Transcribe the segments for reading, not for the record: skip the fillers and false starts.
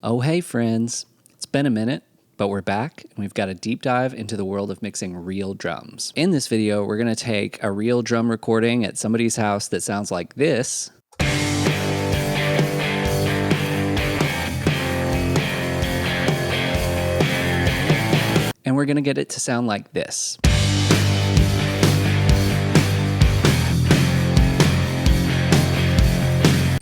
Oh, hey, friends. It's been a minute, but we're back, and we've got a deep dive into the world of mixing real drums. In this video, we're going to take a real drum recording at somebody's house that sounds like this, and we're going to get it to sound like this.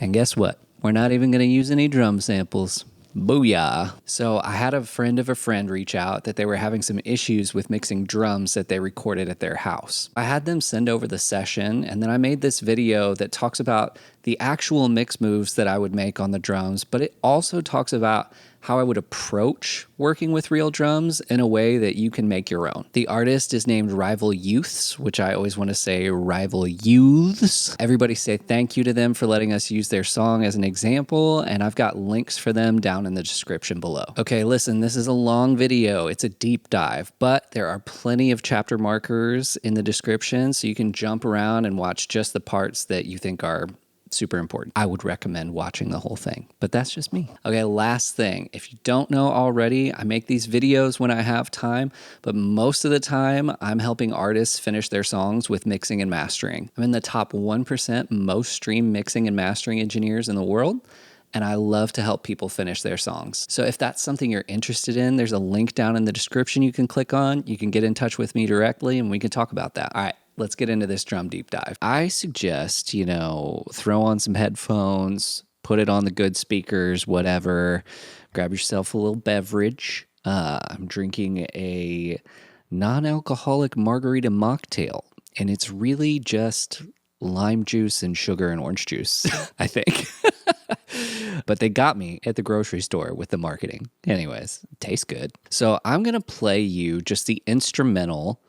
And guess what? We're not even going to use any drum samples. Booyah. So I had a friend of a friend reach out that they were having some issues with mixing drums that they recorded at their house. I had them send over the session, and then I made this video that talks about the actual mix moves that I would make on the drums, but it also talks about how I would approach working with real drums in a way that you can make your own. The artist is named Rival Youths, which I always want to say Rival Youths. Everybody say thank you to them for letting us use their song as an example, and I've got links for them down in the description below. Okay, listen, this is a long video. It's a deep dive, but there are plenty of chapter markers in the description, so you can jump around and watch just the parts that you think are super important. I would recommend watching the whole thing, but that's just me. Okay, last thing. If you don't know already, I make these videos when I have time, but most of the time I'm helping artists finish their songs with mixing and mastering. I'm in the top 1% most streamed mixing and mastering engineers in the world, and I love to help people finish their songs. So if that's something you're interested in, there's a link down in the description you can click on. You can get in touch with me directly and we can talk about that. All right. Let's get into this drum deep dive. I suggest, throw on some headphones, put it on the good speakers, whatever. Grab yourself a little beverage. I'm drinking a non-alcoholic margarita mocktail, and it's really just lime juice and sugar and orange juice, I think. But they got me at the grocery store with the marketing. Anyways, it tastes good. So I'm going to play you just the instrumental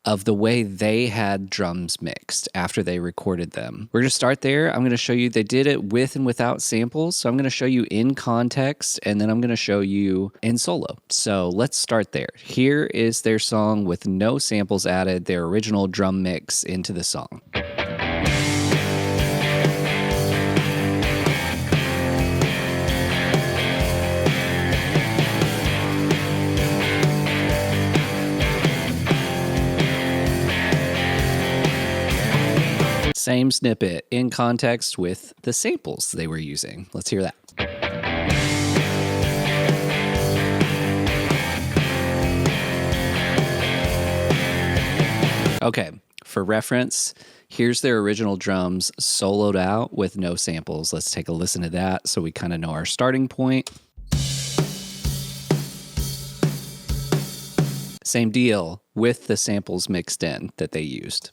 of the way they had drums mixed after they recorded them. We're going to start there. I'm going to show you they did it with and without samples. So I'm going to show you in context, and then I'm going to show you in solo. So let's start there. Here is their song with no samples added, their original drum mix into the song. Same snippet in context with the samples they were using. Let's hear that. Okay, for reference, here's their original drums soloed out with no samples. Let's take a listen to that so we kind of know our starting point. Same deal with the samples mixed in that they used.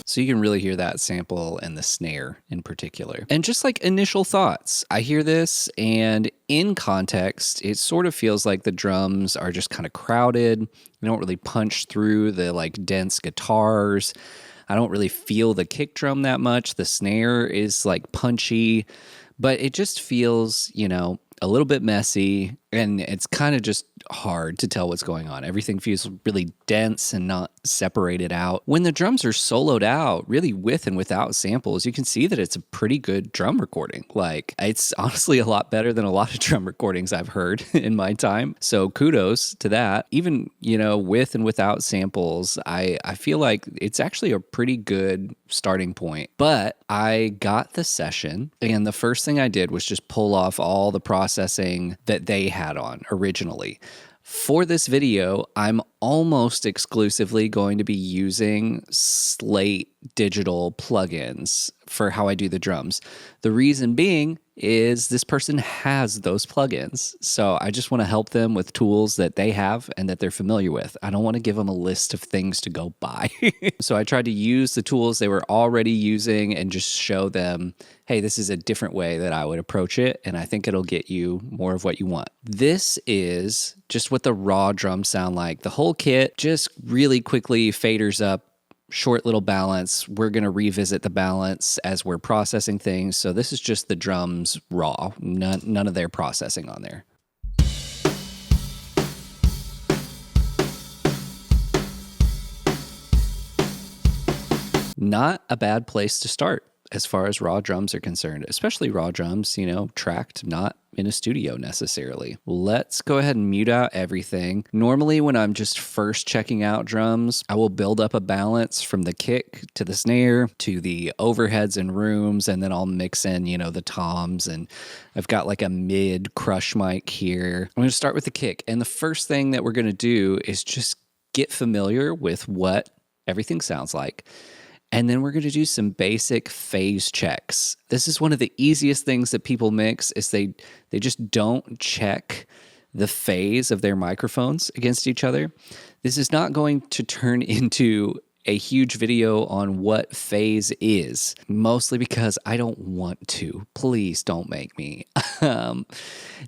So you can really hear that sample and the snare in particular. And just like initial thoughts, I hear this and in context, it sort of feels like the drums are just kind of crowded. You don't really punch through the like dense guitars. I don't really feel the kick drum that much. The snare is like punchy, but it just feels, a little bit messy, and it's kind of just hard to tell what's going on. Everything feels really dense and not separated out. When the drums are soloed out, really with and without samples, you can see that it's a pretty good drum recording. Like, it's honestly a lot better than a lot of drum recordings I've heard in my time. So kudos to that. Even, with and without samples, I feel like it's actually a pretty good starting point. But I got the session, and the first thing I did was just pull off all the processing that they had on originally. For this video, I'm almost exclusively going to be using Slate Digital Plugins for how I do the drums. The reason being is this person has those plugins. So I just want to help them with tools that they have and that they're familiar with. I don't want to give them a list of things to go buy. So I tried to use the tools they were already using and just show them, hey, this is a different way that I would approach it, and I think it'll get you more of what you want. This is just what the raw drums sound like. The whole kit just really quickly faders up, short little balance. We're going to revisit the balance as we're processing things. So this is just the drums raw, none of their processing on there. Not a bad place to start. as far as raw drums are concerned, especially raw drums, tracked, not in a studio necessarily. Let's go ahead and mute out everything. Normally, when I'm just first checking out drums, I will build up a balance from the kick to the snare to the overheads and rooms, and then I'll mix in, the toms, and I've got like a mid crush mic here. I'm going to start with the kick, and the first thing that we're going to do is just get familiar with what everything sounds like. And then we're going to do some basic phase checks. This is one of the easiest things that people mix is they just don't check the phase of their microphones against each other. This is not going to turn into a huge video on what phase is, mostly because I don't want to. Please don't make me.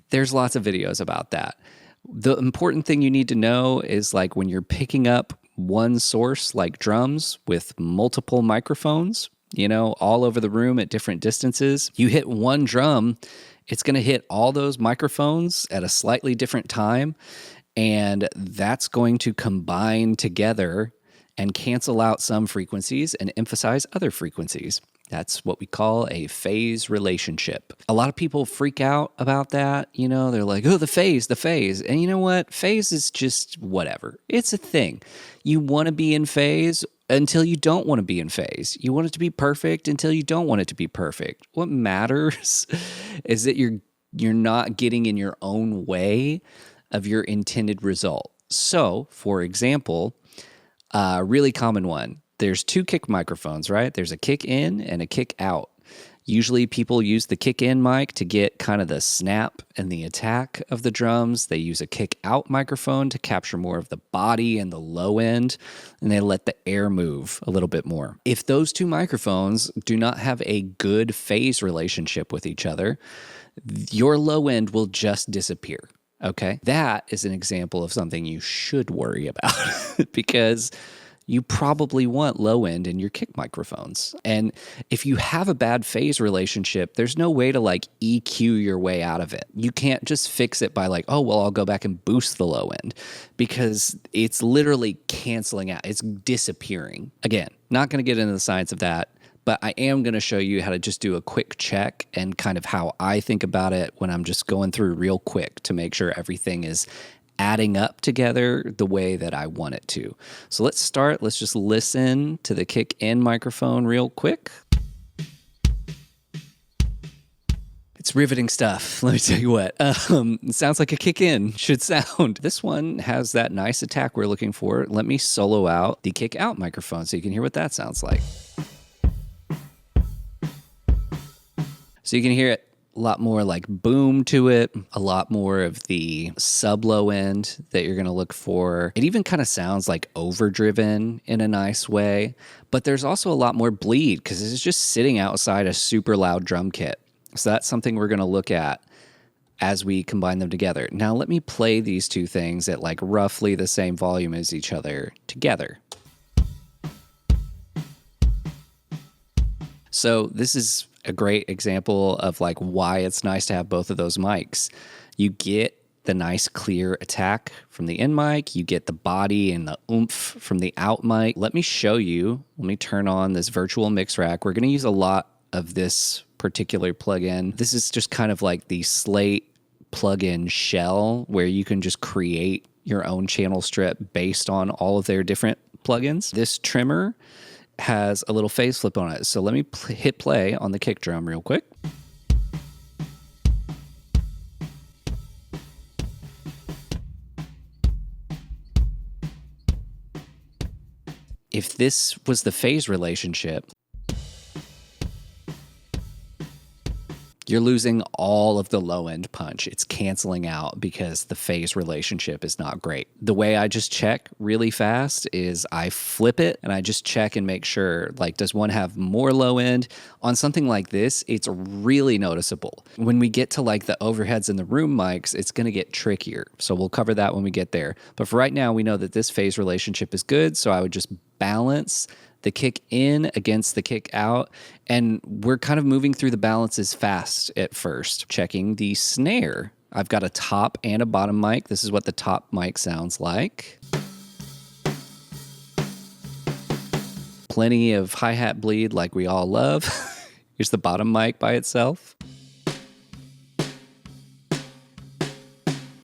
There's lots of videos about that. The important thing you need to know is like when you're picking up one source like drums with multiple microphones, all over the room at different distances, you hit one drum, it's going to hit all those microphones at a slightly different time, and that's going to combine together and cancel out some frequencies and emphasize other frequencies. That's what we call a phase relationship. A lot of people freak out about that. They're like, oh, the phase. And you know what? Phase is just whatever. It's a thing. You want to be in phase until you don't want to be in phase. You want it to be perfect until you don't want it to be perfect. What matters is that you're not getting in your own way of your intended result. So, for example, a really common one. There's two kick microphones, right? There's a kick in and a kick out. Usually people use the kick in mic to get kind of the snap and the attack of the drums. They use a kick out microphone to capture more of the body and the low end, and they let the air move a little bit more. If those two microphones do not have a good phase relationship with each other, your low end will just disappear. Okay? That is an example of something you should worry about because you probably want low end in your kick microphones. And if you have a bad phase relationship, there's no way to like EQ your way out of it. You can't just fix it by like, oh, well, I'll go back and boost the low end because it's literally canceling out. It's disappearing. Again, not going to get into the science of that, but I am going to show you how to just do a quick check and kind of how I think about it when I'm just going through real quick to make sure everything is adding up together the way that I want it to. So let's start. Let's just listen to the kick in microphone real quick. It's riveting stuff. Let me tell you what. It sounds like a kick in should sound. This one has that nice attack we're looking for. Let me solo out the kick out microphone so you can hear what that sounds like. So you can hear it. A lot more like boom to it, a lot more of the sub low end that you're going to look for. It even kind of sounds like overdriven in a nice way, but there's also a lot more bleed because it's just sitting outside a super loud drum kit. So that's something we're going to look at as we combine them together. Now let me play these two things at like roughly the same volume as each other together. So this is a great example of like why it's nice to have both of those mics. You get the nice clear attack from the in mic, you get the body and the oomph from the out mic. Let me show you. Let me turn on this virtual mix rack. We're going to use a lot of this particular plugin. This is just kind of like the Slate plugin shell where you can just create your own channel strip based on all of their different plugins. This trimmer has a little phase flip on it. So let me hit play on the kick drum real quick. If this was the phase relationship, you're losing all of the low end punch. It's canceling out because the phase relationship is not great. The way I just check really fast is I flip it and I just check and make sure, like, does one have more low end? On something like this, it's really noticeable. When we get to like the overheads and the room mics, it's gonna get trickier. So we'll cover that when we get there. But for right now, we know that this phase relationship is good. So I would just balance the kick in against the kick out, and we're kind of moving through the balances fast at first. Checking the snare. I've got a top and a bottom mic. This is what the top mic sounds like. Plenty of hi-hat bleed like we all love. Here's the bottom mic by itself.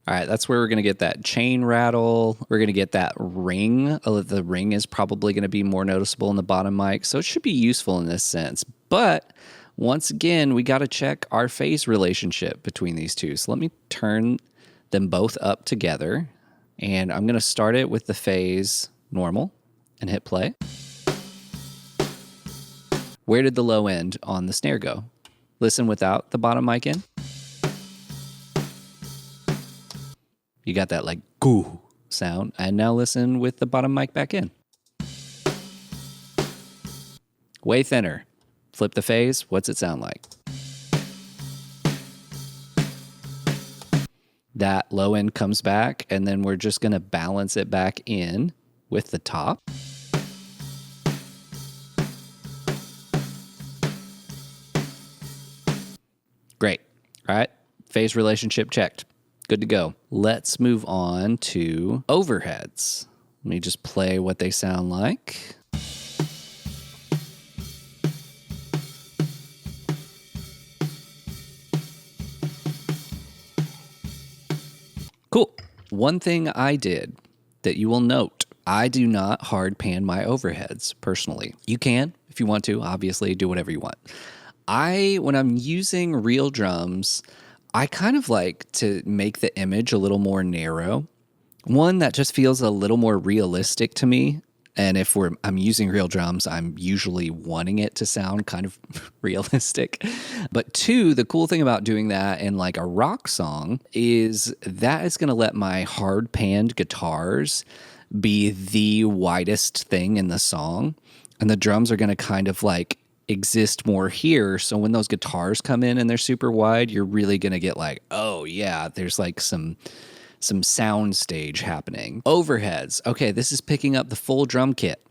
All right, that's where we're going to get that chain rattle. We're going to get that ring. The ring is probably going to be more noticeable in the bottom mic, so it should be useful in this sense. But once again, we got to check our phase relationship between these two. So let me turn them both up together, and I'm going to start it with the phase normal and hit play. Where did the low end on the snare go? Listen without the bottom mic in. You got that like goo sound. And now listen with the bottom mic back in. Way thinner. Flip the phase. What's it sound like? That low end comes back, and then we're just going to balance it back in with the top. Great. All right. Phase relationship checked. Good to go. Let's move on to overheads. Let me just play what they sound like. Cool. One thing I did that you will note, I do not hard pan my overheads personally. You can, if you want to, obviously, do whatever you want. When I'm using real drums, I kind of like to make the image a little more narrow. One that just feels a little more realistic to me. And if I'm using real drums, I'm usually wanting it to sound kind of realistic. But two, the cool thing about doing that in like a rock song is that is going to let my hard panned guitars be the widest thing in the song. And the drums are going to kind of like exist more here. So when those guitars come in and they're super wide, you're really going to get like, oh yeah, there's like some sound stage happening. Overheads. Okay, this is picking up the full drum kit.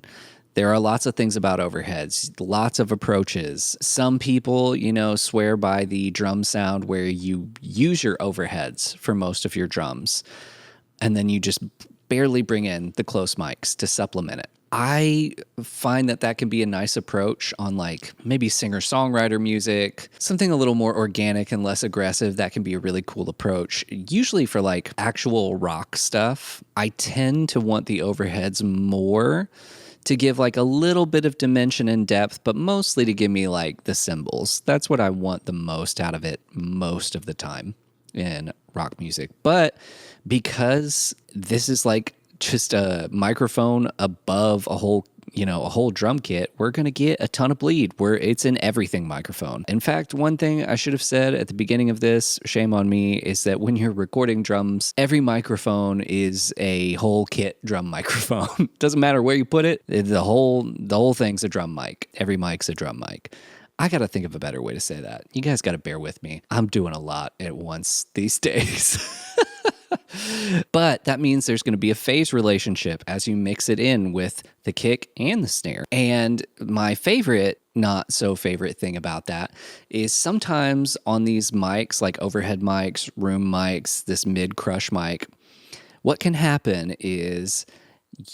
There are lots of things about overheads, lots of approaches. Some people, swear by the drum sound where you use your overheads for most of your drums, and then you just barely bring in the close mics to supplement it. I find that can be a nice approach on like maybe singer-songwriter music, something a little more organic and less aggressive. That can be a really cool approach. Usually for like actual rock stuff, I tend to want the overheads more to give like a little bit of dimension and depth, but mostly to give me like the cymbals. That's what I want the most out of it most of the time in rock music. But because this is like just a microphone above a whole drum kit, we're going to get a ton of bleed where it's an everything microphone. In fact, one thing I should have said at the beginning of this, shame on me, is that when you're recording drums, every microphone is a whole kit drum microphone. Doesn't matter where you put it. The whole thing's a drum mic. Every mic's a drum mic. I got to think of a better way to say that. You guys got to bear with me. I'm doing a lot at once these days. But that means there's going to be a phase relationship as you mix it in with the kick and the snare. And my favorite, not so favorite thing about that is sometimes on these mics, like overhead mics, room mics, this mid-crush mic, what can happen is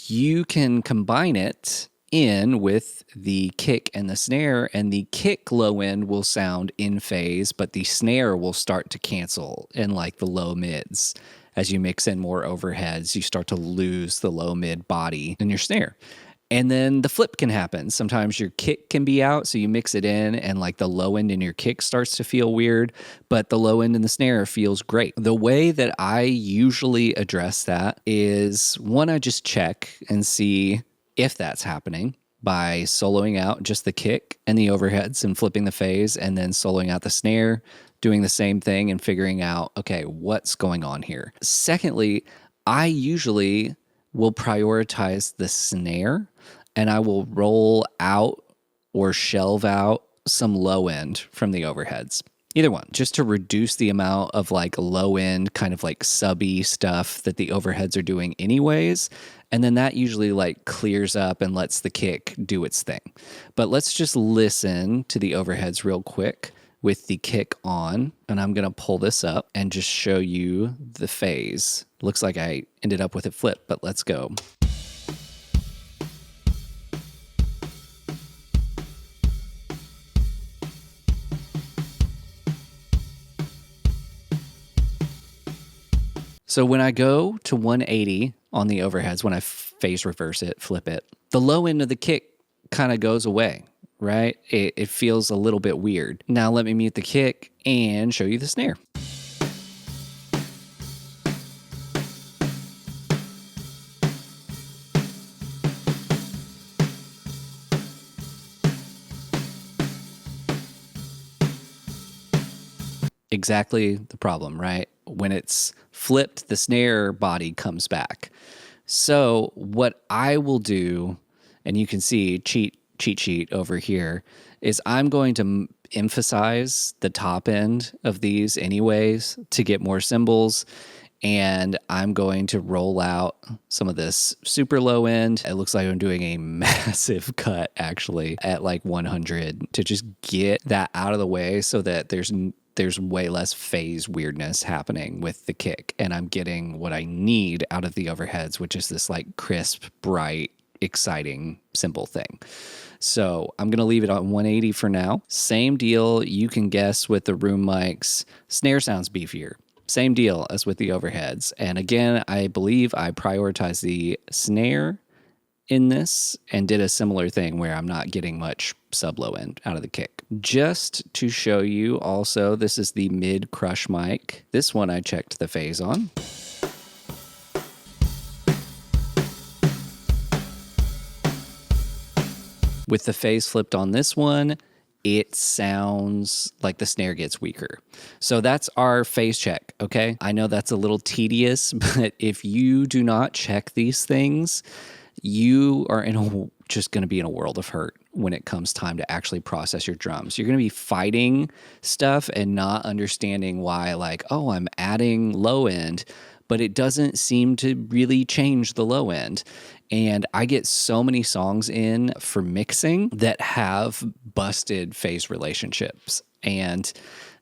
you can combine it in with the kick and the snare, and the kick low end will sound in phase, but the snare will start to cancel in like the low mids. As you mix in more overheads, you start to lose the low mid body in your snare. And then the flip can happen. Sometimes your kick can be out, so you mix it in and like the low end in your kick starts to feel weird, but the low end in the snare feels great. The way that I usually address that is, one, I just check and see if that's happening by soloing out just the kick and the overheads and flipping the phase, and then soloing out the snare, doing the same thing and figuring out, okay, what's going on here. Secondly, I usually will prioritize the snare, and I will roll out or shelve out some low end from the overheads. Either one, just to reduce the amount of like low end kind of like subby stuff that the overheads are doing anyways. And then that usually like clears up and lets the kick do its thing. But let's just listen to the overheads real quick with the kick on. And I'm going to pull this up and just show you the phase. Looks like I ended up with it flipped, but let's go. So when I go to 180 on the overheads, when I phase reverse it, flip it, the low end of the kick kind of goes away, right? It feels a little bit weird. Now let me mute the kick and show you the snare. Exactly the problem, right? When it's flipped, the snare body comes back. So what I will do, and you can see cheat sheet over here, is I'm going to emphasize the top end of these anyways to get more cymbals. And I'm going to roll out some of this super low end. It looks like I'm doing a massive cut actually at like 100 to just get that out of the way so that there's way less phase weirdness happening with the kick. And I'm getting what I need out of the overheads, which is this like crisp, bright, exciting, simple thing. So I'm going to leave it on 180 for now. Same deal. You can guess with the room mics. Snare sounds beefier. Same deal as with the overheads. And again, I believe I prioritized the snare in this and did a similar thing where I'm not getting much sub low end out of the kick. Just to show you also, this is the mid crush mic. This one I checked the phase on. With the phase flipped on this one, it sounds like the snare gets weaker. So that's our phase check, okay? I know that's a little tedious, but if you do not check these things, you are just going to be in a world of hurt when it comes time to actually process your drums. You're going to be fighting stuff and not understanding why, like, oh, I'm adding low end, but it doesn't seem to really change the low end. And I get so many songs in for mixing that have busted phase relationships. And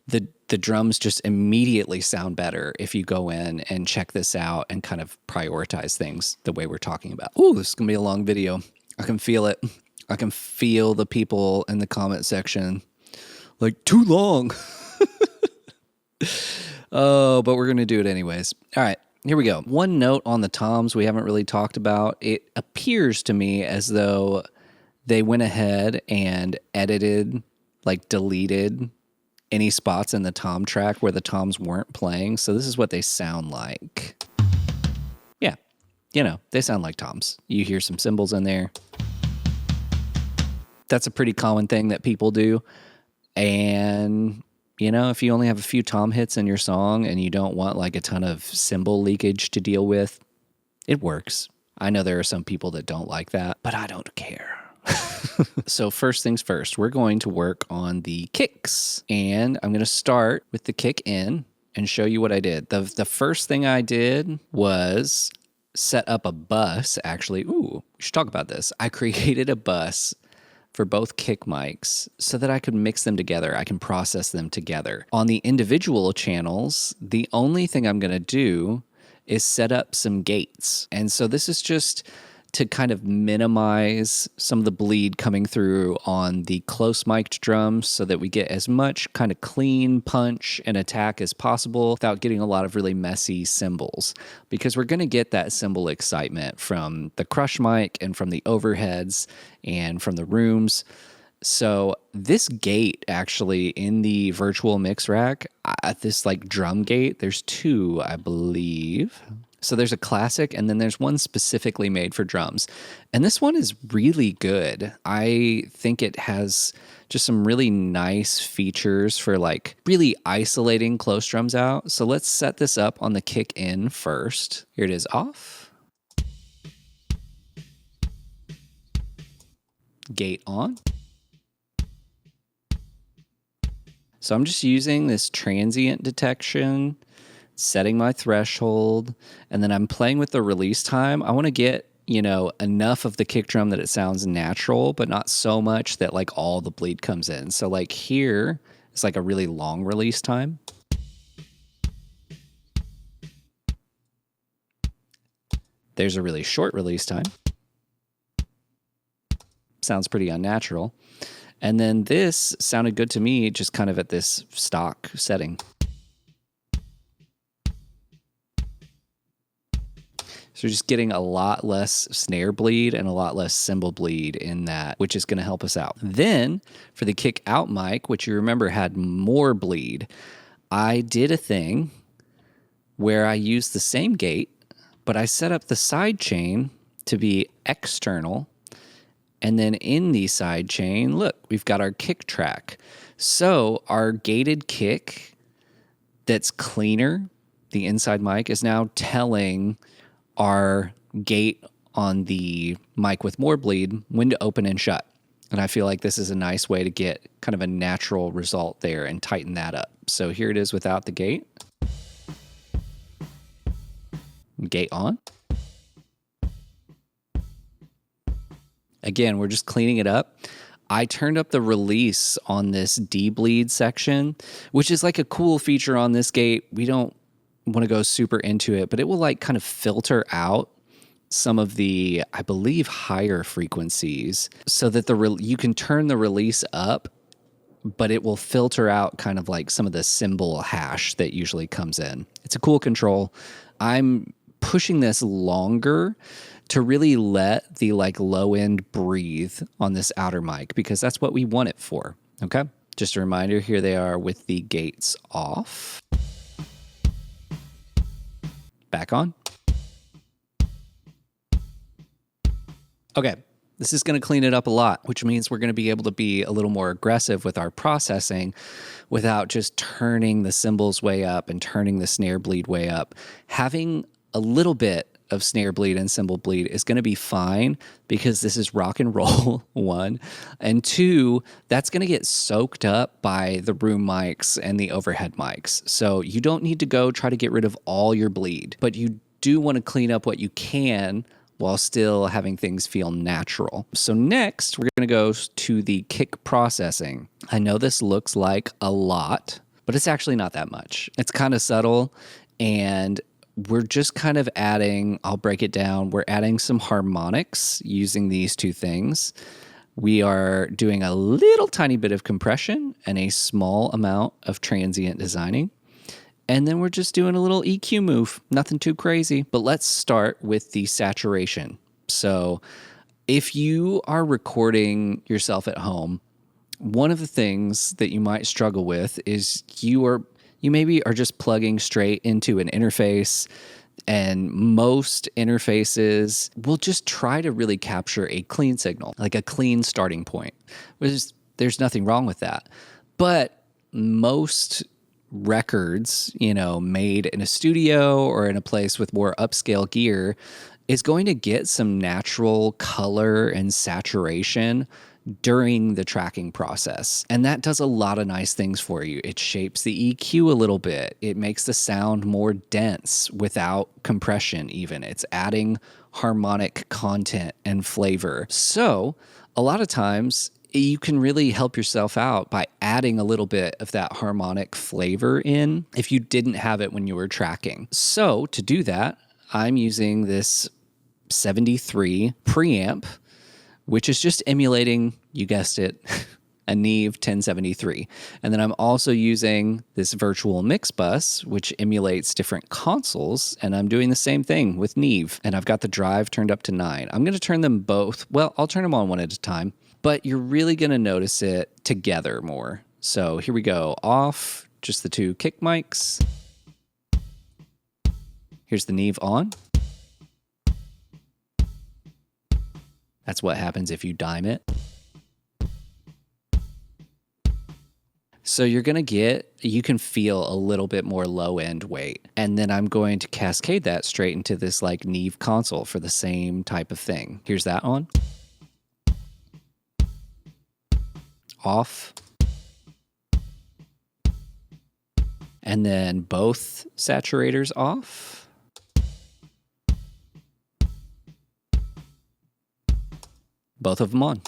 the drums just immediately sound better if you go in and check this out and kind of prioritize things the way we're talking about. Ooh, this is going to be a long video. I can feel it. I can feel the people in the comment section like, too long. Oh, but we're going to do it anyways. All right. Here we go. One note on the toms we haven't really talked about. It appears to me as though they went ahead and edited, like deleted any spots in the tom track where the toms weren't playing. So this is what they sound like. Yeah, they sound like toms. You hear some cymbals in there. That's a pretty common thing that people do. And if you only have a few tom hits in your song and you don't want like a ton of cymbal leakage to deal with, it works. I know there are some people that don't like that, but I don't care. So first things first, we're going to work on the kicks. And I'm going to start with the kick in and show you what I did. The first thing I did was set up a bus, actually. Ooh, we should talk about this. I created a bus for both kick mics so that I could mix them together. I can process them together. On the individual channels, the only thing I'm going to do is set up some gates. And so this is just to kind of minimize some of the bleed coming through on the close mic'd drums so that we get as much kind of clean punch and attack as possible without getting a lot of really messy cymbals. Because we're going to get that cymbal excitement from the crush mic and from the overheads and from the rooms. So this gate actually in the virtual mix rack, at this like drum gate, there's two, I believe. So there's a classic and then there's one specifically made for drums. And this one is really good. I think it has just some really nice features for like really isolating close drums out. So let's set this up on the kick in first. Here it is off. Gate on. So I'm just using this transient detection, setting my threshold, and then I'm playing with the release time. I want to get, enough of the kick drum that it sounds natural, but not so much that like all the bleed comes in. So like here, it's like a really long release time. There's a really short release time. Sounds pretty unnatural. And then this sounded good to me just kind of at this stock setting. So just getting a lot less snare bleed and a lot less cymbal bleed in that, which is going to help us out. Then for the kick out mic, which you remember had more bleed, I did a thing where I used the same gate, but I set up the side chain to be external. And then in the side chain, look, we've got our kick track. So our gated kick that's cleaner, the inside mic, is now telling our gate on the mic with more bleed when to open and shut. And I feel like this is a nice way to get kind of a natural result there and tighten that up. So here it is without the gate. Gate on. Again, we're just cleaning it up. I turned up the release on this D-bleed section, which is like a cool feature on this gate. We don't want to go super into it, but it will like kind of filter out some of the, I believe, higher frequencies so that you can turn the release up, but it will filter out kind of like some of the cymbal hash that usually comes in. It's a cool control. I'm pushing this longer to really let the like low end breathe on this outer mic because that's what we want it for. Okay. Just a reminder, here they are with the gates off. Back on. Okay, this is going to clean it up a lot, which means we're going to be able to be a little more aggressive with our processing without just turning the cymbals way up and turning the snare bleed way up. Having a little bit of snare bleed and cymbal bleed is going to be fine because this is rock and roll, one. And two, that's going to get soaked up by the room mics and the overhead mics. So you don't need to go try to get rid of all your bleed, but you do want to clean up what you can while still having things feel natural. So next, we're going to go to the kick processing. I know this looks like a lot, but it's actually not that much. It's kind of subtle, and we're just kind of adding, I'll break it down, we're adding some harmonics using these two things. We are doing a little tiny bit of compression and a small amount of transient designing. And then we're just doing a little EQ move, nothing too crazy. But let's start with the saturation. So if you are recording yourself at home, one of the things that you might struggle with is you maybe are just plugging straight into an interface, and most interfaces will just try to really capture a clean signal, like a clean starting point. There's nothing wrong with that. But most records, made in a studio or in a place with more upscale gear is going to get some natural color and saturation during the tracking process. And that does a lot of nice things for you. It shapes the EQ a little bit. It makes the sound more dense without compression even. It's adding harmonic content and flavor. So a lot of times you can really help yourself out by adding a little bit of that harmonic flavor in if you didn't have it when you were tracking. So to do that, I'm using this 73 preamp, which is just emulating, you guessed it, a Neve 1073. And then I'm also using this virtual mix bus, which emulates different consoles, and I'm doing the same thing with Neve. And I've got the drive turned up to 9. I'm going to turn them both, I'll turn them on one at a time, but you're really going to notice it together more. So here we go, off, just the two kick mics. Here's the Neve on. That's what happens if you dime it. So you can feel a little bit more low end weight. And then I'm going to cascade that straight into this like Neve console for the same type of thing. Here's that on. Off. And then both saturators off. Both of them on.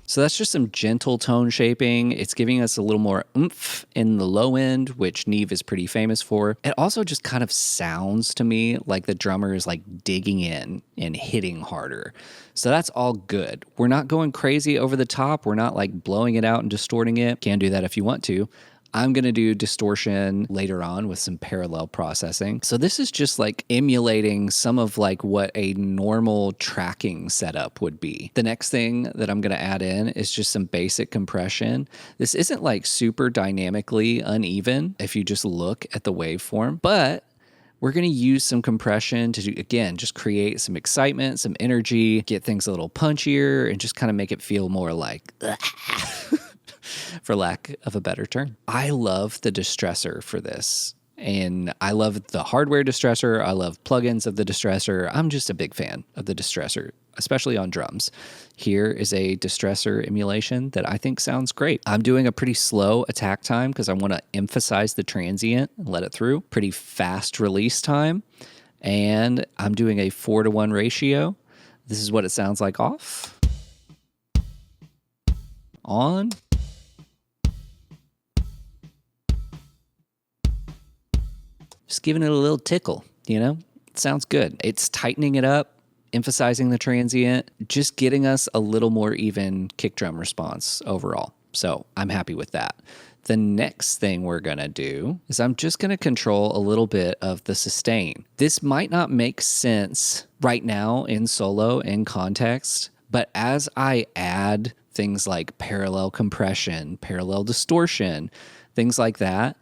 So that's just some gentle tone shaping. It's giving us a little more oomph in the low end, which Neve is pretty famous for. It also just kind of sounds to me like the drummer is like digging in and hitting harder. So that's all good. We're not going crazy over the top. We're not like blowing it out and distorting it. Can do that if you want to. I'm going to do distortion later on with some parallel processing. So this is just like emulating some of like what a normal tracking setup would be. The next thing that I'm going to add in is just some basic compression. This isn't like super dynamically uneven if you just look at the waveform, but we're going to use some compression to, again, just create some excitement, some energy, get things a little punchier, and just kind of make it feel more like, for lack of a better term. I love the distressor for this. And I love the hardware distressor. I love plugins of the distressor. I'm just a big fan of the distressor, especially on drums. Here is a distressor emulation that I think sounds great. I'm doing a pretty slow attack time because I want to emphasize the transient and let it through. Pretty fast release time. And I'm doing a 4-to-1 ratio. This is what it sounds like off. On. Just giving it a little tickle, you know? It sounds good. It's tightening it up, emphasizing the transient, just getting us a little more even kick drum response overall. So I'm happy with that. The next thing we're going to do is I'm just going to control a little bit of the sustain. This might not make sense right now in solo, in context, but as I add things like parallel compression, parallel distortion, things like that,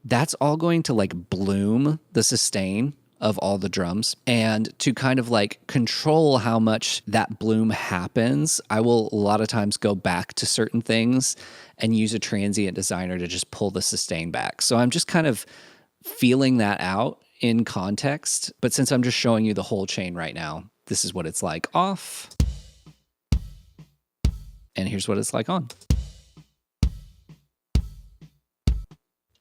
that's all going to like bloom the sustain of all the drums. And to kind of like control how much that bloom happens, I will a lot of times go back to certain things and use a transient designer to just pull the sustain back. So I'm just kind of feeling that out in context. But since I'm just showing you the whole chain right now, this is what it's like off. And here's what it's like on.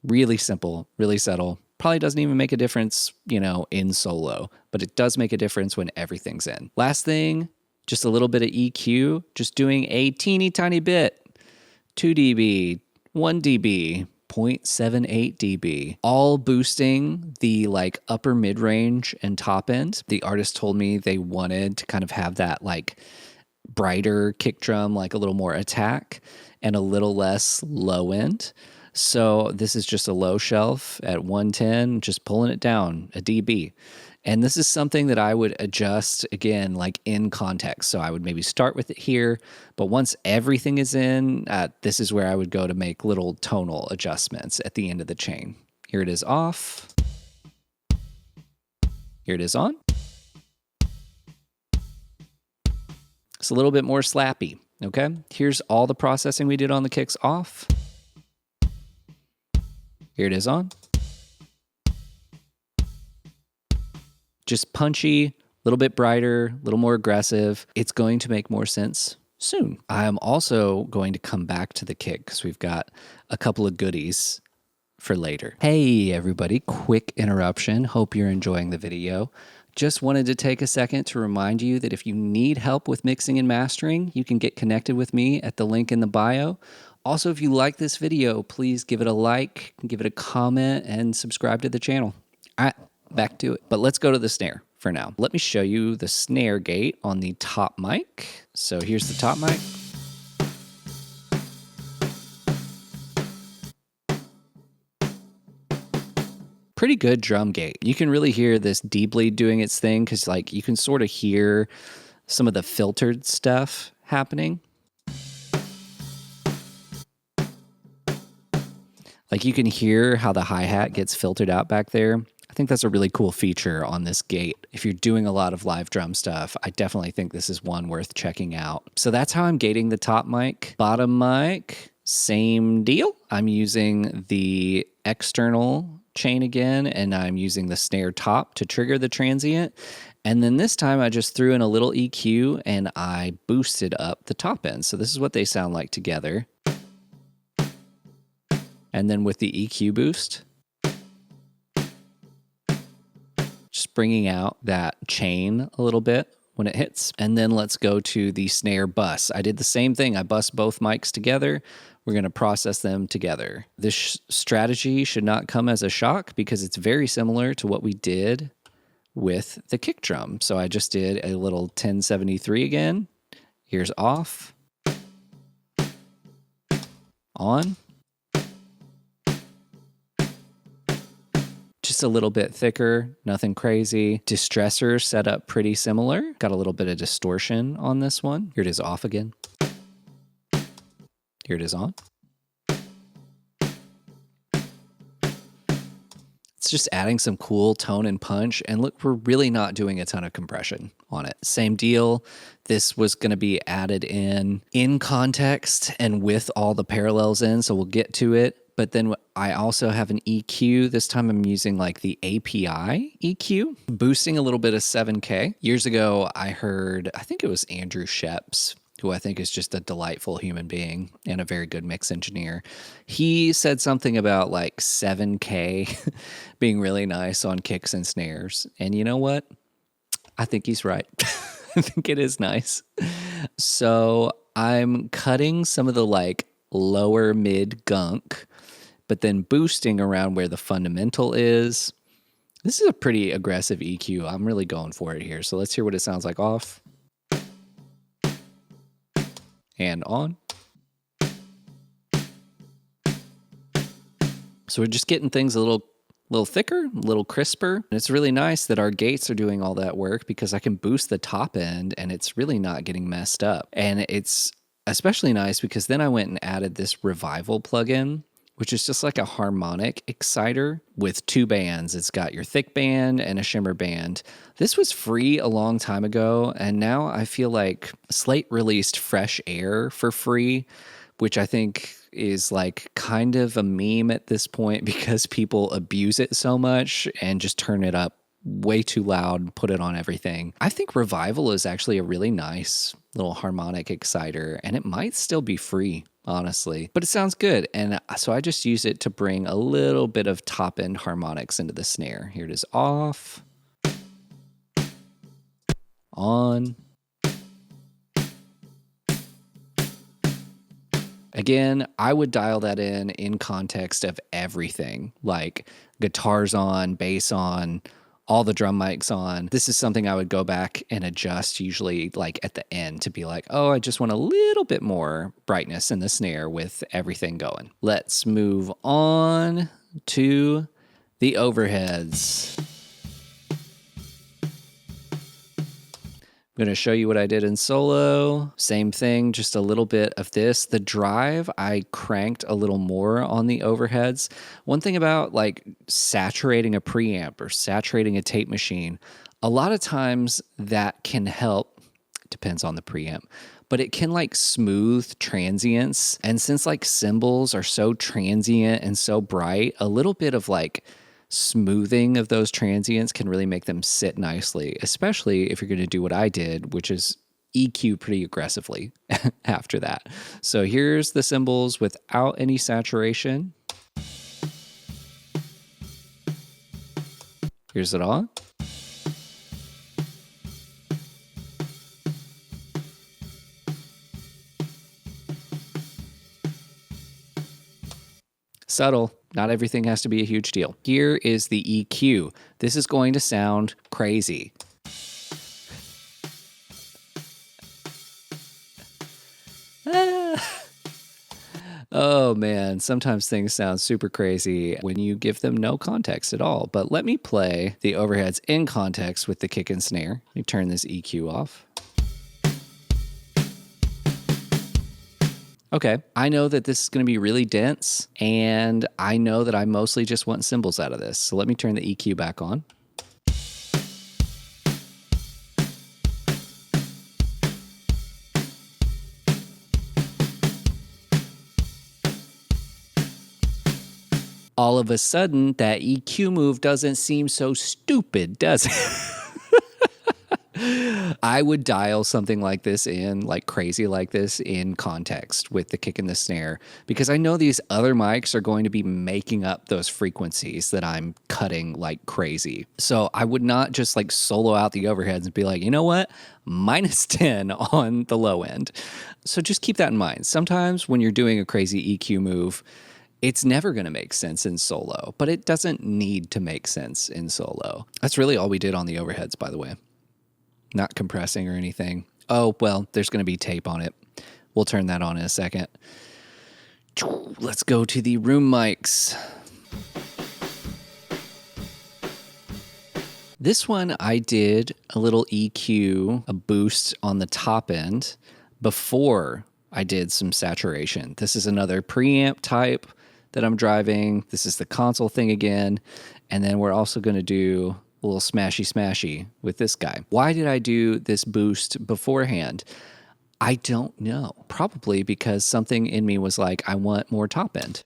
Really simple, really subtle. Probably doesn't even make a difference, you know, in solo, but it does make a difference when everything's in. Last thing, just a little bit of EQ, just doing a teeny tiny bit. 2 dB, 1 dB, 0.78 dB, all boosting the like upper mid-range and top end. The artist told me they wanted to kind of have that like brighter kick drum, like a little more attack and a little less low end. So this is just a low shelf at 110, just pulling it down a dB. And this is something that I would adjust, again, like in context. So I would maybe start with it here, but once everything is in, this is where I would go to make little tonal adjustments at the end of the chain. Here it is off. Here it is on. It's a little bit more slappy, okay? Here's all the processing we did on the kicks off. Here it is on. Just punchy, a little bit brighter, a little more aggressive. It's going to make more sense soon. I'm also going to come back to the kick because we've got a couple of goodies for later. Hey everybody, quick interruption. Hope you're enjoying the video. Just wanted to take a second to remind you that if you need help with mixing and mastering, you can get connected with me at the link in the bio. Also, if you like this video, please give it a like, give it a comment, and subscribe to the channel. All right, back to it. But let's go to the snare for now. Let me show you the snare gate on the top mic. So here's the top mic. Pretty good drum gate. You can really hear this deep bleed doing its thing because like you can sort of hear some of the filtered stuff happening. Like you can hear how the hi-hat gets filtered out back there. I think that's a really cool feature on this gate. If you're doing a lot of live drum stuff, I definitely think this is one worth checking out. So that's how I'm gating the top mic. Bottom mic, same deal. I'm using the external chain again, and I'm using the snare top to trigger the transient. And then this time I just threw in a little EQ and I boosted up the top end. So this is what they sound like together. And then with the EQ boost, just bringing out that chain a little bit when it hits. And then let's go to the snare bus. I did the same thing. I bust both mics together. We're going to process them together. This strategy should not come as a shock because it's very similar to what we did with the kick drum. So I just did a little 1073 again. Here's off, on, just a little bit thicker, nothing crazy. Distressor set up pretty similar. Got a little bit of distortion on this one. Here it is off again. Here it is on. It's just adding some cool tone and punch. And look, we're really not doing a ton of compression on it. Same deal. This was going to be added in context and with all the parallels in, so we'll get to it. But then I also have an EQ. This time I'm using like the API EQ, boosting a little bit of 7K. Years ago, I think it was Andrew Sheps, who I think is just a delightful human being and a very good mix engineer. He said something about like 7K being really nice on kicks and snares. And you know what? I think he's right. I think it is nice. So I'm cutting some of the like lower mid gunk, but then boosting around where the fundamental is. This is a pretty aggressive EQ. I'm really going for it here. So let's hear what it sounds like off. And on. So we're just getting things a little thicker, a little crisper. And it's really nice that our gates are doing all that work because I can boost the top end and it's really not getting messed up. And it's especially nice because then I went and added this Revival plugin, which is just like a harmonic exciter with two bands. It's got your thick band and a shimmer band. This was free a long time ago, and now I feel like Slate released Fresh Air for free, which I think is like kind of a meme at this point because people abuse it so much and just turn it up way too loud, put it on everything. I think Revival is actually a really nice little harmonic exciter, and it might still be free, honestly, but it sounds good. And so I just use it to bring a little bit of top end harmonics into the snare. Here it is off, on. Again, I would dial that in context of everything, like guitars on, bass on, all the drum mics on. This is something I would go back and adjust usually like at the end to be like, oh, I just want a little bit more brightness in the snare with everything going. Let's move on to the overheads. I'm going to show you what I did in solo. Same thing, just a little bit of this. The drive, I cranked a little more on the overheads. One thing about like saturating a preamp or saturating a tape machine, a lot of times that can help, depends on the preamp, but it can like smooth transients. And since like cymbals are so transient and so bright, a little bit of like smoothing of those transients can really make them sit nicely, especially if you're going to do what I did, which is EQ pretty aggressively after that. So here's the cymbals without any saturation. Here's it on. Subtle. Not everything has to be a huge deal. Here is the EQ. This is going to sound crazy. Oh man, sometimes things sound super crazy when you give them no context at all. But let me play the overheads in context with the kick and snare. Let me turn this EQ off. Okay, I know that this is going to be really dense, and I know that I mostly just want cymbals out of this. So let me turn the EQ back on. All of a sudden, that EQ move doesn't seem so stupid, does it? I would dial something like this in, like crazy like this, in context with the kick and the snare, because I know these other mics are going to be making up those frequencies that I'm cutting like crazy. So I would not just like solo out the overheads and be like, you know what, -10 on the low end. So just keep that in mind. Sometimes when you're doing a crazy EQ move, it's never going to make sense in solo, but it doesn't need to make sense in solo. That's really all we did on the overheads, by the way. Not compressing or anything. Oh, well, there's going to be tape on it. We'll turn that on in a second. Let's go to the room mics. This one I did a little EQ, a boost on the top end before I did some saturation. This is another preamp type that I'm driving. This is the console thing again. And then we're also going to do a little smashy with this guy. Why did I do this boost beforehand? I don't know. Probably because something in me was like, I want more top end.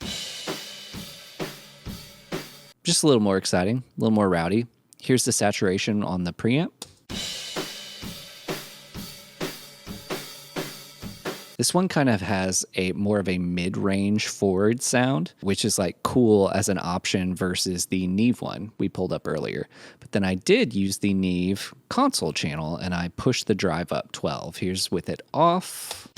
Just a little more exciting, a little more rowdy. Here's the saturation on the preamp. This one kind of has a more of a mid-range forward sound, which is like cool as an option versus the Neve one we pulled up earlier. But then I did use the Neve console channel and I pushed the drive up 12. Here's with it off.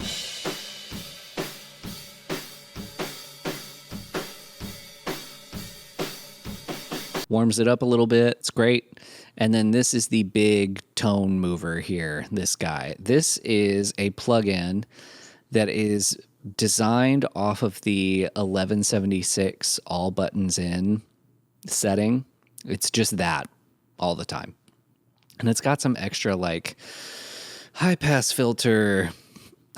Warms it up a little bit. It's great. And then this is the big tone mover here, this guy. This is a plugin that is designed off of the 1176 all buttons in setting. It's just that all the time. And it's got some extra like high pass filter,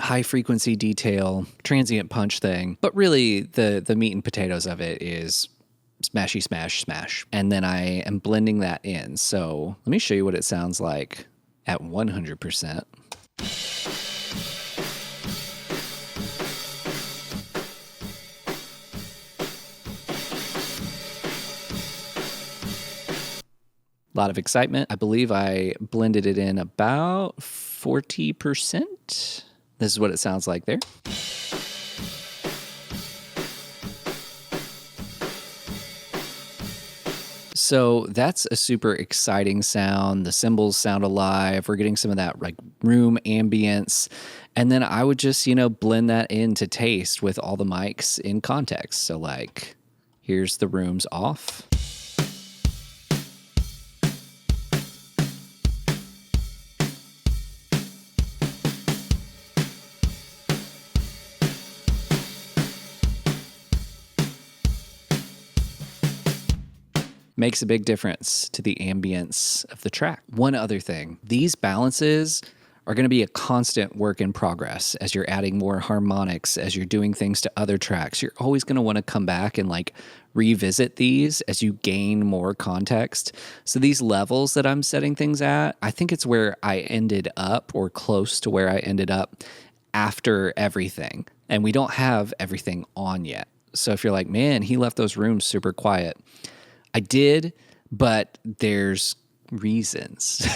high frequency detail, transient punch thing. But really the meat and potatoes of it is smashy, smash, smash. And then I am blending that in. So let me show you what it sounds like at 100%. A lot of excitement. I believe I blended it in about 40%. This is what it sounds like there. So that's a super exciting sound. The cymbals sound alive. We're getting some of that like room ambience. And then I would just, blend that in to taste with all the mics in context. So like, here's the rooms off. Makes a big difference to the ambience of the track. One other thing, these balances are going to be a constant work in progress as you're adding more harmonics, as you're doing things to other tracks. You're always going to want to come back and like revisit these as you gain more context. So these levels that I'm setting things at, I think it's where I ended up or close to where I ended up after everything. And we don't have everything on yet. So if you're like, man, he left those rooms super quiet. I did, but there's reasons.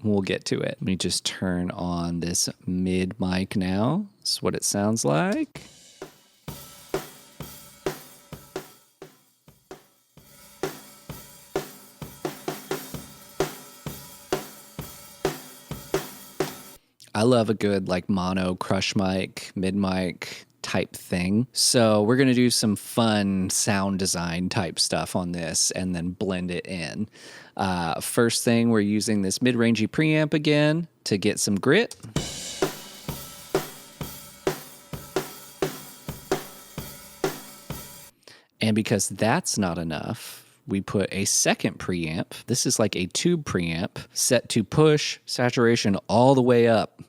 We'll get to it. Let me just turn on this mid mic now. That's what it sounds like. I love a good like mono crush mic, mid mic type thing. So we're going to do some fun sound design type stuff on this and then blend it in. First thing, we're using this mid-rangey preamp again to get some grit. And because that's not enough, we put a second preamp. This is like a tube preamp set to push saturation all the way up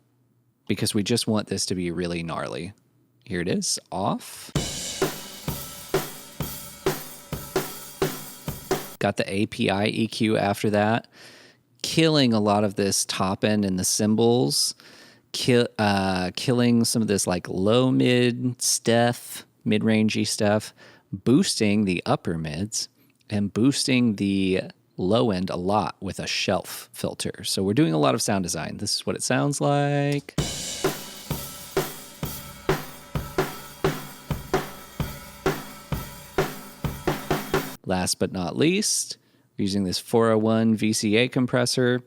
because we just want this to be really gnarly. Here it is, off. Got the API EQ after that. Killing a lot of this top end and the cymbals. Killing some of this like low mid stuff, mid-rangey stuff. Boosting the upper mids and boosting the low end a lot with a shelf filter. So we're doing a lot of sound design. This is what it sounds like. Last but not least, we're using this 401 VCA compressor.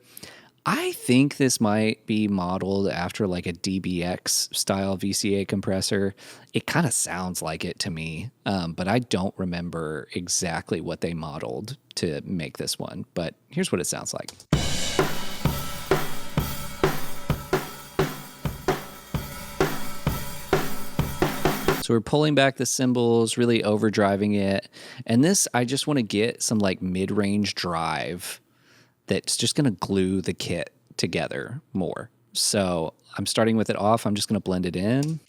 I think this might be modeled after like a DBX style VCA compressor. It kind of sounds like it to me, but I don't remember exactly what they modeled to make this one. But here's what it sounds like. So we're pulling back the cymbals, really overdriving it. And this, I just want to get some like mid-range drive that's just going to glue the kit together more. So I'm starting with it off. I'm just going to blend it in.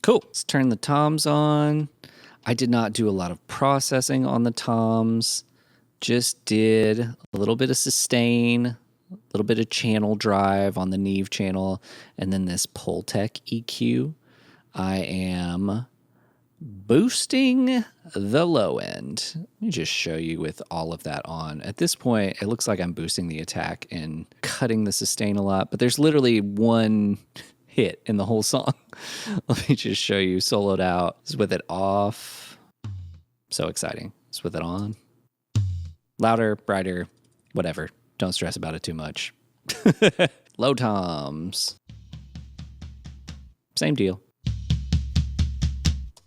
Cool. Let's turn the toms on. I did not do a lot of processing on the toms. Just did a little bit of sustain, a little bit of channel drive on the Neve channel, and then this Pultec EQ. I am boosting the low end. Let me just show you with all of that on. At this point, it looks like I'm boosting the attack and cutting the sustain a lot, but there's literally one hit in the whole song. Let me just show you soloed out. It's with it off. So exciting. It's with it on. Louder, brighter, whatever. Don't stress about it too much. Low toms. Same deal.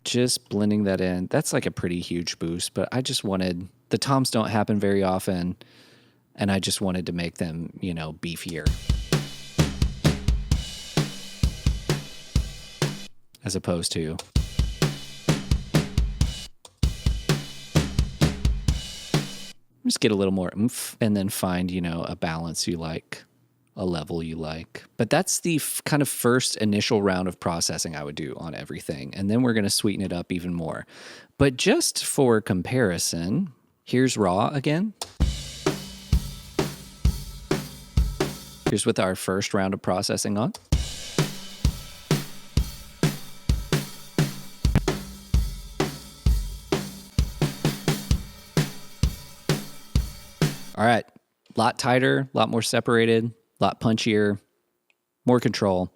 Just blending that in. That's like a pretty huge boost, but I just wanted, the toms don't happen very often, and I just wanted to make them, you know, beefier. As opposed to just get a little more oomph and then find, you know, a balance you like, a level you like. But that's the kind of first initial round of processing I would do on everything. And then we're going to sweeten it up even more. But just for comparison, here's raw again. Here's with our first round of processing on. All right, a lot tighter, a lot more separated, a lot punchier, more control,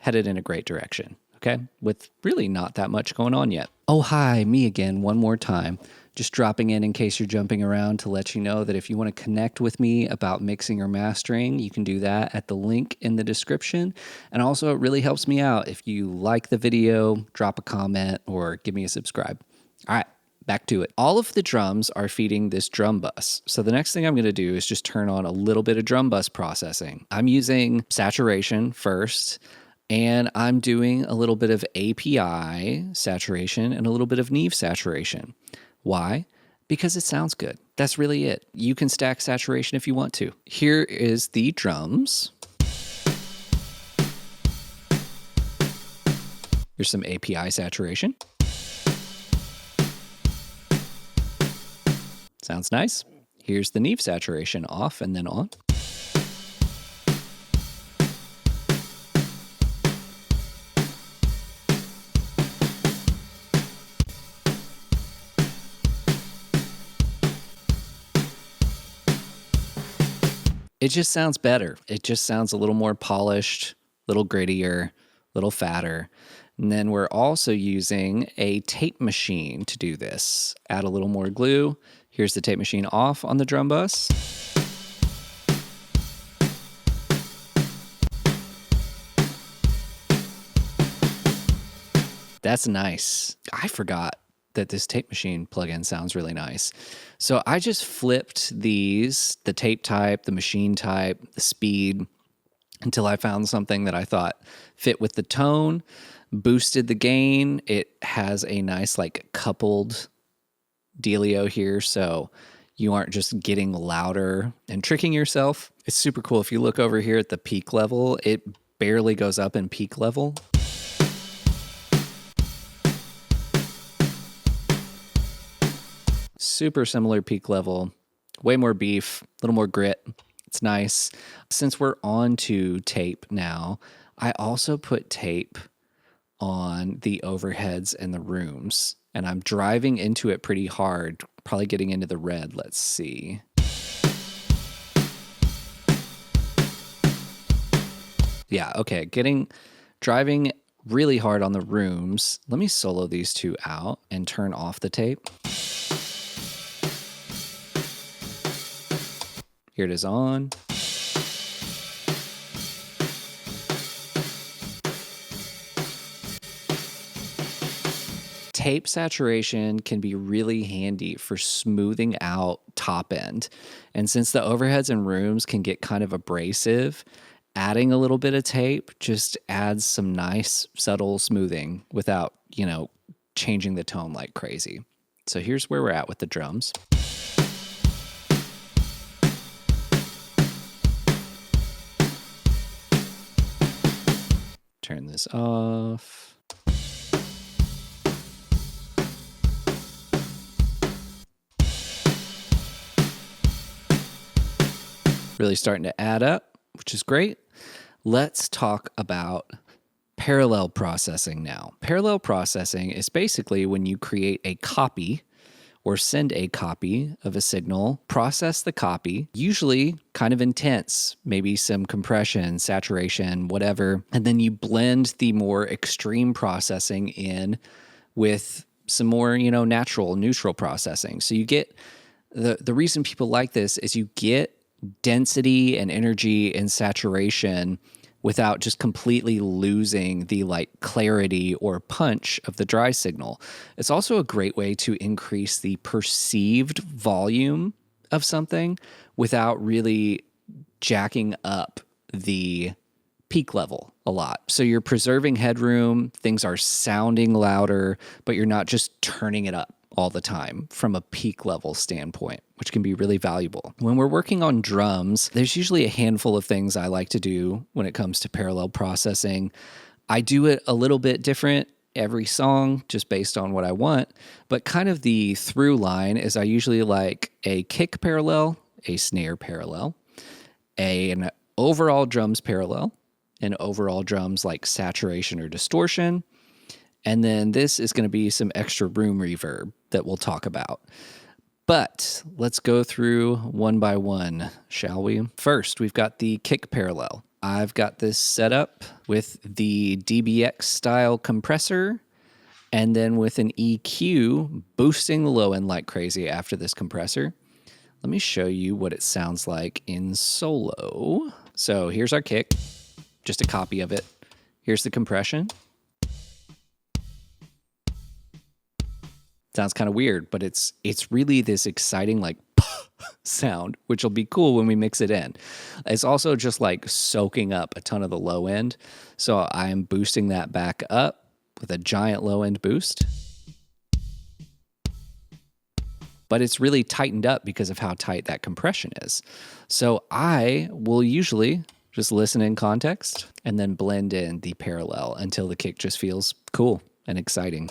headed in a great direction, okay? With really not that much going on yet. Oh, hi, me again, one more time. Just dropping in case you're jumping around to let you know that if you want to connect with me about mixing or mastering, you can do that at the link in the description. And also, it really helps me out if you like the video, drop a comment, or give me a subscribe. All right. Back to it. All of the drums are feeding this drum bus. So the next thing I'm going to do is just turn on a little bit of drum bus processing. I'm using saturation first, and I'm doing a little bit of API saturation and a little bit of Neve saturation. Why? Because it sounds good. That's really it. You can stack saturation if you want to. Here is the drums. Here's some API saturation. Sounds nice. Here's the Neve saturation off and then on. It just sounds better. It just sounds a little more polished, a little grittier, a little fatter. And then we're also using a tape machine to do this. Add a little more glue. Here's the tape machine off on the drum bus. That's nice. I forgot that this tape machine plugin sounds really nice. So I just flipped these, the tape type, the machine type, the speed, until I found something that I thought fit with the tone, boosted the gain. It has a nice like coupled dealio here, so you aren't just getting louder and tricking yourself. It's super cool. If you look over here at the peak level, it barely goes up in peak level. Super similar peak level, way more beef, a little more grit. It's nice. Since we're on to tape now, I also put tape on the overheads and the rooms, and I'm driving into it pretty hard, probably getting into the red. Let's see. Yeah, okay, driving really hard on the rooms. Let me solo these two out and turn off the tape. Here it is on. tape saturation can be really handy for smoothing out top end. And since the overheads and rooms can get kind of abrasive, adding a little bit of tape just adds some nice subtle smoothing without, changing the tone like crazy. So here's where we're at with the drums. Turn this off. Really starting to add up, which is great. Let's talk about parallel processing now. Parallel processing is basically when you create a copy or send a copy of a signal, process the copy, usually kind of intense, maybe some compression, saturation, whatever, and then you blend the more extreme processing in with some more, natural, neutral processing. So you get, the reason people like this is you get density and energy and saturation without just completely losing the clarity or punch of the dry signal. It's also a great way to increase the perceived volume of something without really jacking up the peak level a lot. So you're preserving headroom, things are sounding louder, but you're not just turning it up all the time from a peak level standpoint, which can be really valuable. When we're working on drums, there's usually a handful of things I like to do when it comes to parallel processing. I do it a little bit different every song just based on what I want, but kind of the through line is I usually like a kick parallel, a snare parallel, an overall drums parallel, an overall drums like saturation or distortion, and then this is going to be some extra room reverb that we'll talk about. But let's go through one by one, shall we? First, we've got the kick parallel. I've got this set up with the DBX style compressor and then with an EQ boosting the low end like crazy after this compressor. Let me show you what it sounds like in solo. So here's our kick, just a copy of it. Here's the compression. Sounds kind of weird, but it's really this exciting sound, which will be cool when we mix it in. It's also just soaking up a ton of the low end. So I'm boosting that back up with a giant low end boost. But it's really tightened up because of how tight that compression is. So I will usually just listen in context and then blend in the parallel until the kick just feels cool and exciting.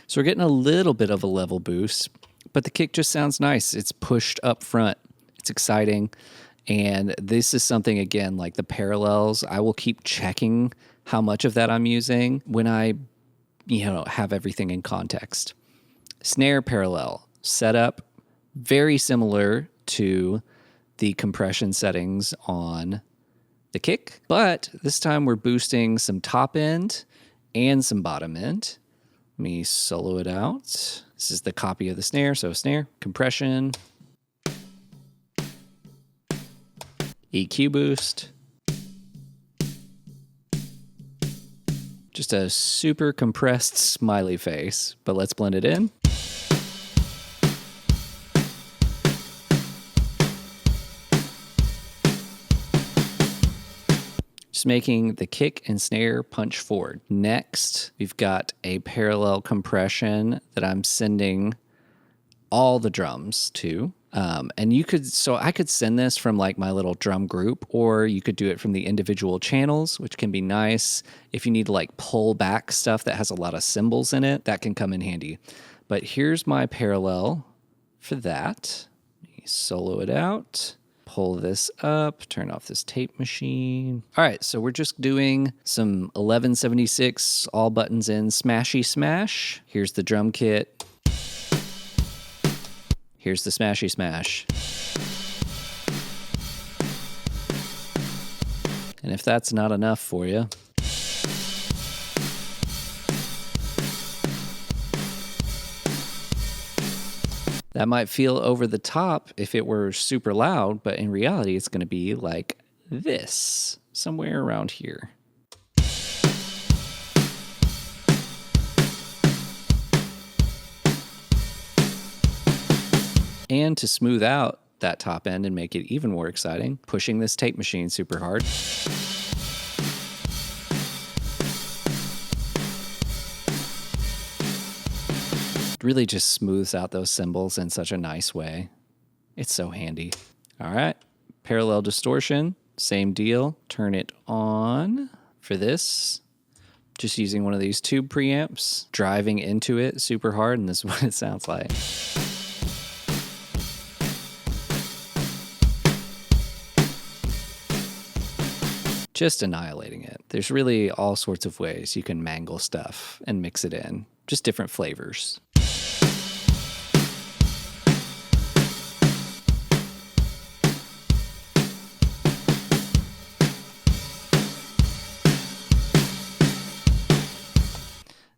So we're getting a little bit of a level boost, but the kick just sounds nice. It's pushed up front. It's exciting. And this is something, again, like the parallels, I will keep checking how much of that I'm using when I, have everything in context. Snare parallel setup, very similar to the compression settings on the kick, but this time we're boosting some top end and some bottom end. Let me solo it out. This is the copy of the snare. So snare, compression, EQ boost. Just a super compressed smiley face, but let's blend it in. Making the kick and snare punch forward. Next, we've got a parallel compression that I'm sending all the drums to. And I could send this from my little drum group, or you could do it from the individual channels, which can be nice. If you need to pull back stuff that has a lot of cymbals in it, that can come in handy. But here's my parallel for that. Let me solo it out. Pull this up, turn off this tape machine. All right, so we're just doing some 1176 all buttons in smashy smash. Here's the drum kit. Here's the smashy smash. And if that's not enough for you, That might feel over the top if it were super loud, but in reality, it's going to be like this, somewhere around here. And to smooth out that top end and make it even more exciting, pushing this tape machine super hard. It really just smooths out those cymbals in such a nice way. It's so handy. All right, parallel distortion, same deal. Turn it on for this. Just using one of these tube preamps, driving into it super hard, and this is what it sounds like. Just annihilating it. There's really all sorts of ways you can mangle stuff and mix it in. Just different flavors.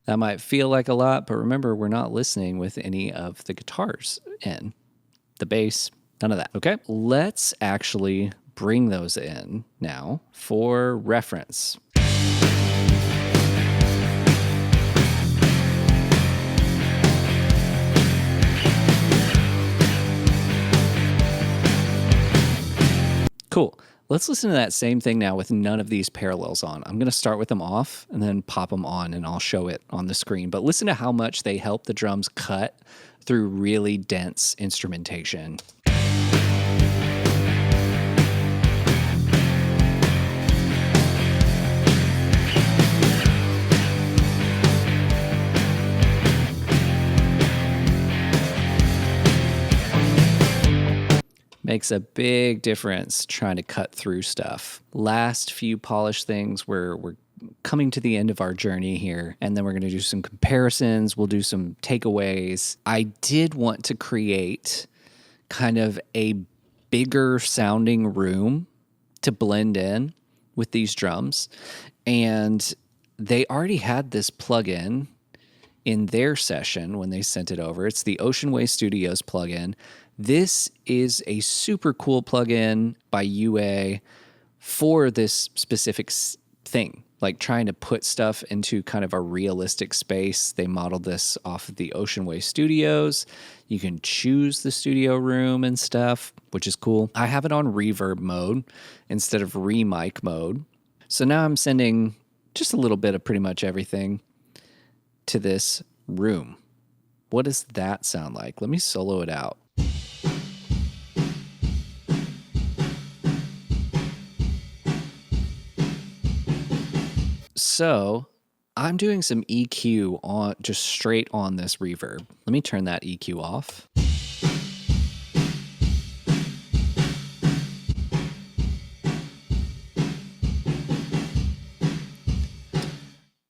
That might feel like a lot, but remember, we're not listening with any of the guitars in. The bass, none of that, okay? Let's actually bring those in now for reference. Cool. Let's listen to that same thing now with none of these parallels on. I'm going to start with them off and then pop them on, and I'll show it on the screen. But listen to how much they help the drums cut through really dense instrumentation. Makes a big difference trying to cut through stuff. Last few polished things, we're coming to the end of our journey here, and then we're going to do some comparisons. We'll do some takeaways. I did want to create kind of a bigger sounding room to blend in with these drums, and they already had this plugin in their session when they sent it over. It's the Ocean Way Studios plugin. This is a super cool plugin by UA for this specific thing, like trying to put stuff into kind of a realistic space. They modeled this off of the Ocean Way Studios. You can choose the studio room and stuff, which is cool. I have it on reverb mode instead of re-mic mode. So now I'm sending just a little bit of pretty much everything to this room. What does that sound like? Let me solo it out. So I'm doing some EQ on just straight on this reverb. Let me turn that EQ off.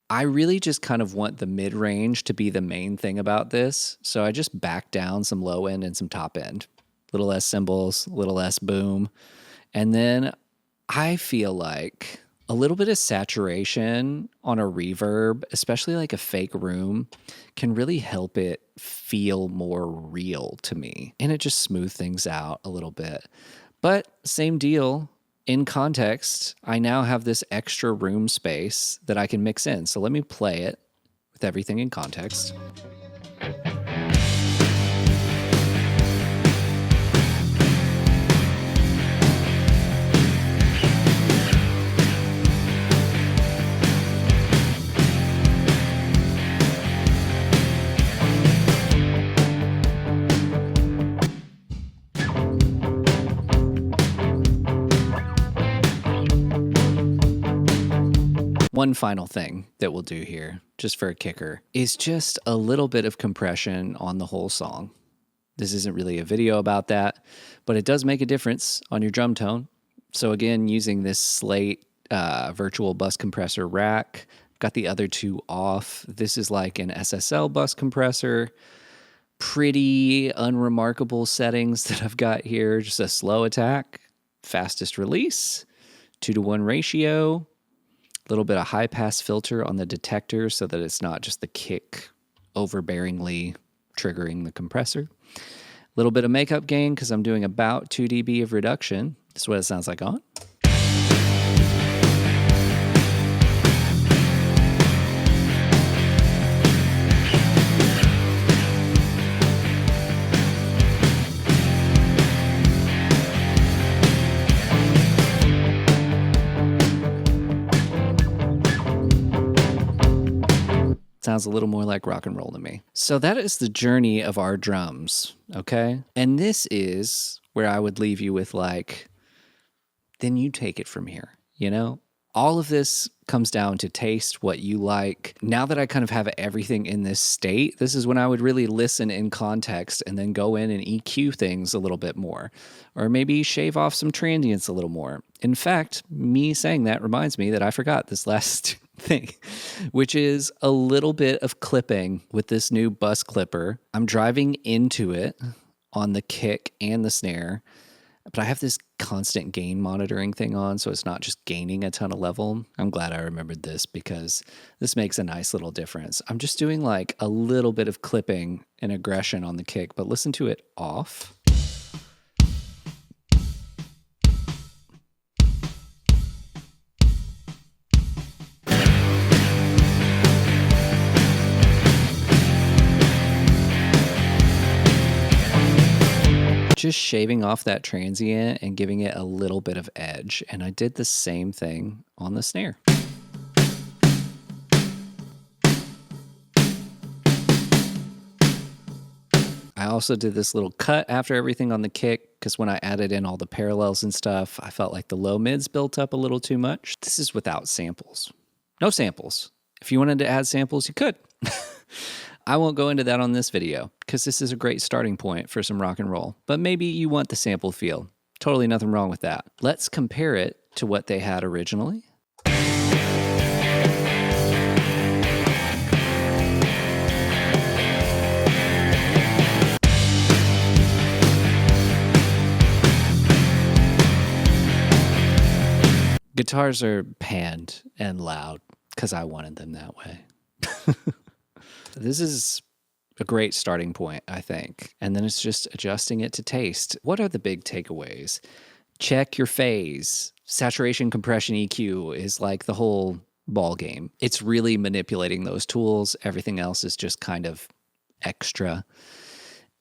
I really just kind of want the mid-range to be the main thing about this. So I just back down some low end and some top end. A little less cymbals, a little less boom. And then I feel like a little bit of saturation on a reverb, especially like a fake room, can really help it feel more real to me. And it just smooths things out a little bit. But same deal. In context, I now have this extra room space that I can mix in. So let me play it with everything in context. One final thing that we'll do here, just for a kicker, is just a little bit of compression on the whole song. This isn't really a video about that, but it does make a difference on your drum tone. So again, using this Slate virtual bus compressor rack, got the other two off. This is like an SSL bus compressor. Pretty unremarkable settings that I've got here. Just a slow attack, fastest release, 2-to-1 ratio, a little bit of high pass filter on the detector so that it's not just the kick overbearingly triggering the compressor. Little bit of makeup gain because I'm doing about 2 dB of reduction. This is what it sounds like on. Sounds a little more like rock and roll to me. So that is the journey of our drums, okay? And this is where I would leave you with like, then you take it from here, you know? All of this comes down to taste, what you like. Now that I kind of have everything in this state, this is when I would really listen in context and then go in and EQ things a little bit more, or maybe shave off some transients a little more. In fact, me saying that reminds me that I forgot this last thing, which is a little bit of clipping with this new bus clipper. I'm driving into it on the kick and the snare, but I have this constant gain monitoring thing on, so it's not just gaining a ton of level. I'm glad I remembered this because this makes a nice little difference. I'm just doing like a little bit of clipping and aggression on the kick, but listen to it off. Just shaving off that transient and giving it a little bit of edge. And I did the same thing on the snare. I also did this little cut after everything on the kick because when I added in all the parallels and stuff, I felt like the low mids built up a little too much. This is without samples. No samples. If you wanted to add samples, you could. I won't go into that on this video because this is a great starting point for some rock and roll, but maybe you want the sample feel. Totally nothing wrong with that. Let's compare it to what they had originally. Guitars are panned and loud because I wanted them that way. This is a great starting point, I think. And then it's just adjusting it to taste. What are the big takeaways? Check your phase. Saturation, compression, EQ is like the whole ball game. It's really manipulating those tools. Everything else is just kind of extra.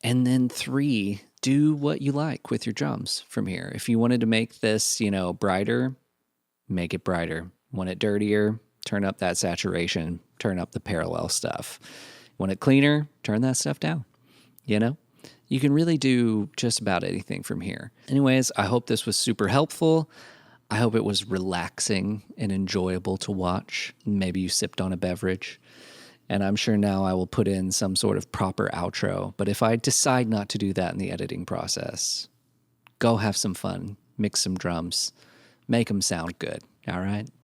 And then 3, do what you like with your drums from here. If you wanted to make this, brighter, make it brighter. Want it dirtier? Turn up that saturation, turn up the parallel stuff. Want it cleaner? Turn that stuff down. You can really do just about anything from here. Anyways, I hope this was super helpful. I hope it was relaxing and enjoyable to watch. Maybe you sipped on a beverage. And I'm sure now I will put in some sort of proper outro. But if I decide not to do that in the editing process, go have some fun, mix some drums, make them sound good. All right?